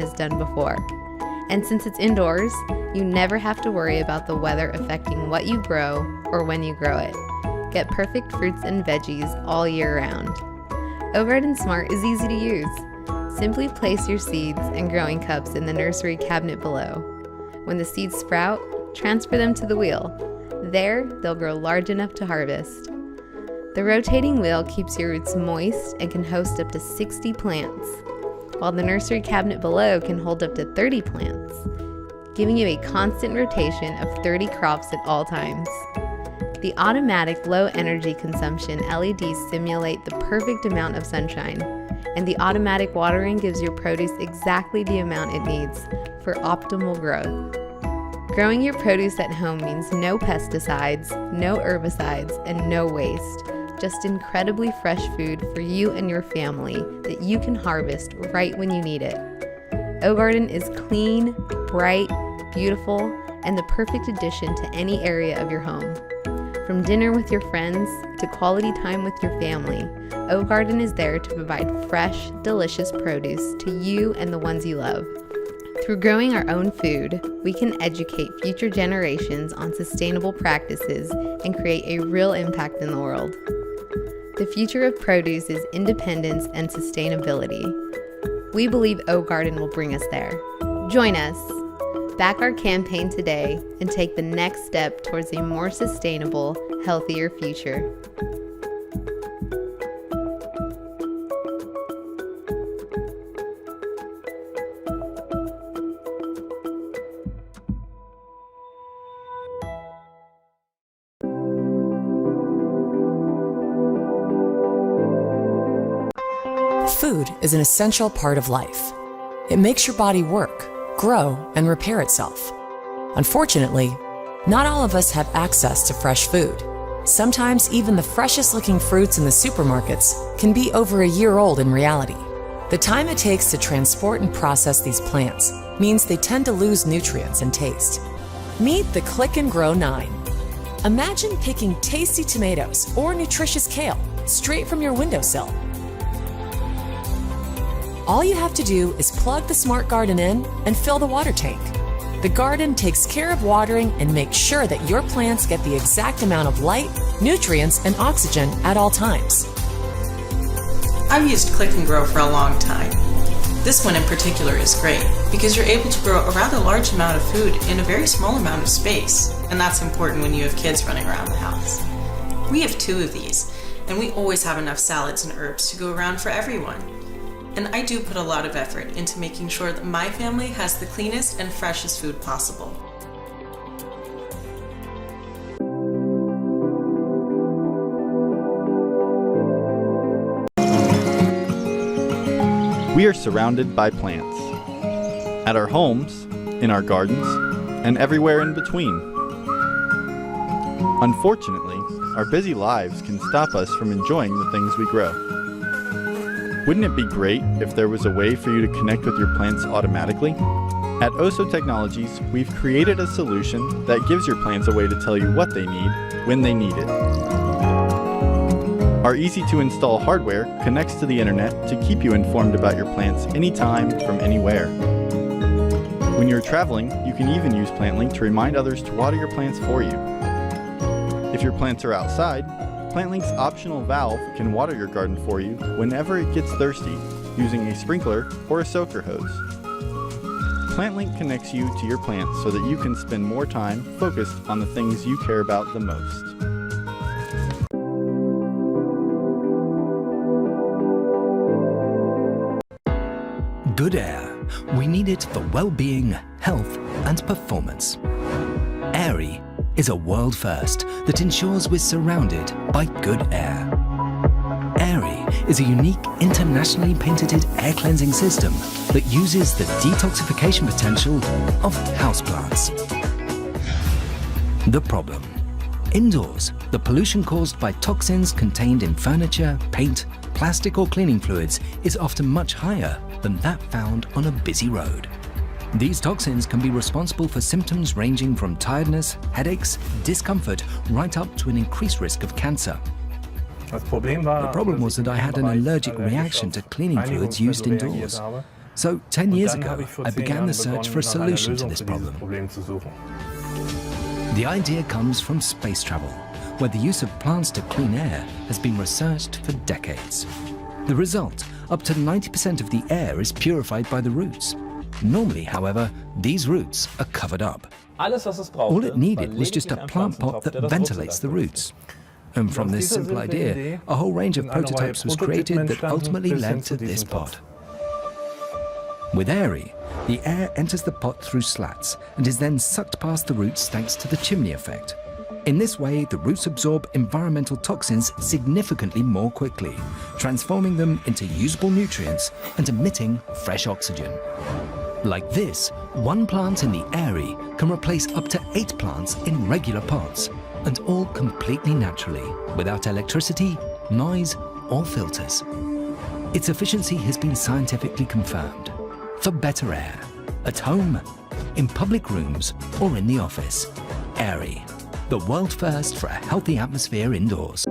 has done before. And since it's indoors, you never have to worry about the weather affecting what you grow or when you grow it. Get perfect fruits and veggies all year round. OGarden Smart is easy to use. Simply place your seeds and growing cups in the nursery cabinet below. When the seeds sprout, transfer them to the wheel. There, they'll grow large enough to harvest. The rotating wheel keeps your roots moist and can host up to 60 plants, while the nursery cabinet below can hold up to 30 plants, giving you a constant rotation of 30 crops at all times. The automatic low energy consumption LEDs simulate the perfect amount of sunshine, and the automatic watering gives your produce exactly the amount it needs for optimal growth. Growing your produce at home means no pesticides, no herbicides, and no waste. Just incredibly fresh food for you and your family that you can harvest right when you need it. OGarden is clean, bright, beautiful, and the perfect addition to any area of your home. From dinner with your friends to quality time with your family, OGarden is there to provide fresh, delicious produce to you and the ones you love. Through growing our own food, we can educate future generations on sustainable practices and create a real impact in the world. The future of produce is independence and sustainability. We believe OGarden will bring us there. Join us. Back our campaign today and take the next step towards a more sustainable, healthier future. Food is an essential part of life. It makes your body work, grow, and repair itself. Unfortunately, not all of us have access to fresh food. Sometimes even the freshest looking fruits in the supermarkets can be over a year old in reality. The time it takes to transport and process these plants means they tend to lose nutrients and taste. Meet the Click and Grow 9. Imagine picking tasty tomatoes or nutritious kale straight from your windowsill. All you have to do is plug the Smart Garden in and fill the water tank. The garden takes care of watering and makes sure that your plants get the exact amount of light, nutrients, and oxygen at all times. I've used Click and Grow for a long time. This one in particular is great because you're able to grow a rather large amount of food in a very small amount of space, and that's important when you have kids running around the house. We have 2 of these, and we always have enough salads and herbs to go around for everyone. And I do put a lot of effort into making sure that my family has the cleanest and freshest food possible. We are surrounded by plants. At our homes, in our gardens, and everywhere in between. Unfortunately, our busy lives can stop us from enjoying the things we grow. Wouldn't it be great if there was a way for you to connect with your plants automatically? At Oso Technologies, we've created a solution that gives your plants a way to tell you what they need, when they need it. Our easy-to-install hardware connects to the internet to keep you informed about your plants anytime, from anywhere. When you're traveling, you can even use Plantlink to remind others to water your plants for you. If your plants are outside, Plantlink's optional valve can water your garden for you whenever it gets thirsty, using a sprinkler or a soaker hose. Plantlink connects you to your plants so that you can spend more time focused on the things you care about the most. Good air. We need it for well-being, health, and performance. Airy is a world first that ensures we're surrounded by good air. Airy is a unique, internationally patented air cleansing system that uses the detoxification potential of houseplants. The problem: indoors, the pollution caused by toxins contained in furniture, paint, plastic, or cleaning fluids is often much higher than that found on a busy road. These toxins can be responsible for symptoms ranging from tiredness, headaches, discomfort, right up to an increased risk of cancer. The problem was that I had an allergic reaction to cleaning fluids used indoors. So 10 years ago, I began the search for a solution to this problem. The idea comes from space travel, where the use of plants to clean air has been researched for decades. The result, up to 90% of the air is purified by the roots. Normally, however, these roots are covered up. All it needed was just a plant pot that ventilates the roots. And from this simple idea, a whole range of prototypes was created that ultimately led to this pot. With Airy, the air enters the pot through slats and is then sucked past the roots thanks to the chimney effect. In this way, the roots absorb environmental toxins significantly more quickly, transforming them into usable nutrients and emitting fresh oxygen. Like this, one plant in the Airy can replace up to 8 plants in regular pots, and all completely naturally, without electricity, noise, or filters. Its efficiency has been scientifically confirmed. For better air, at home, in public rooms, or in the office. Airy, the world first for a healthy atmosphere indoors.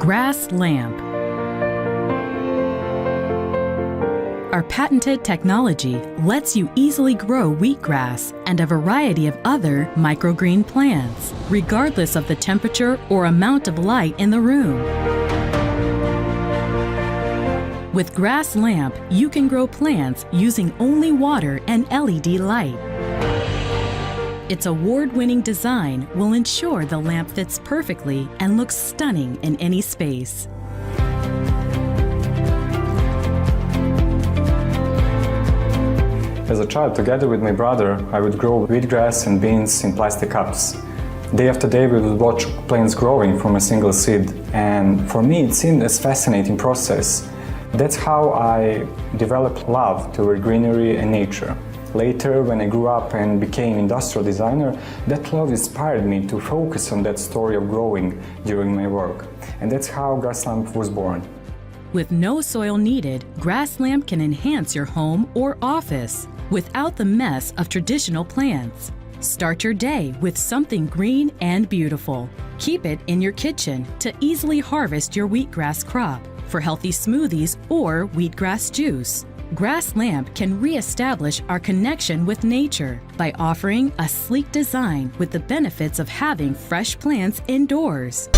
Grasslamp. Our patented technology lets you easily grow wheatgrass and a variety of other microgreen plants, regardless of the temperature or amount of light in the room. With Grasslamp, you can grow plants using only water and LED light. Its award-winning design will ensure the lamp fits perfectly and looks stunning in any space. As a child, together with my brother, I would grow wheatgrass and beans in plastic cups. Day after day, we would watch plants growing from a single seed, and for me it seemed a fascinating process. That's how I developed love toward greenery and nature. Later, when I grew up and became industrial designer, that love inspired me to focus on that story of growing during my work. And that's how Grasslamp was born. With no soil needed, Grasslamp can enhance your home or office without the mess of traditional plants. Start your day with something green and beautiful. Keep it in your kitchen to easily harvest your wheatgrass crop for healthy smoothies or wheatgrass juice. Grasslamp can re-establish our connection with nature by offering a sleek design with the benefits of having fresh plants indoors.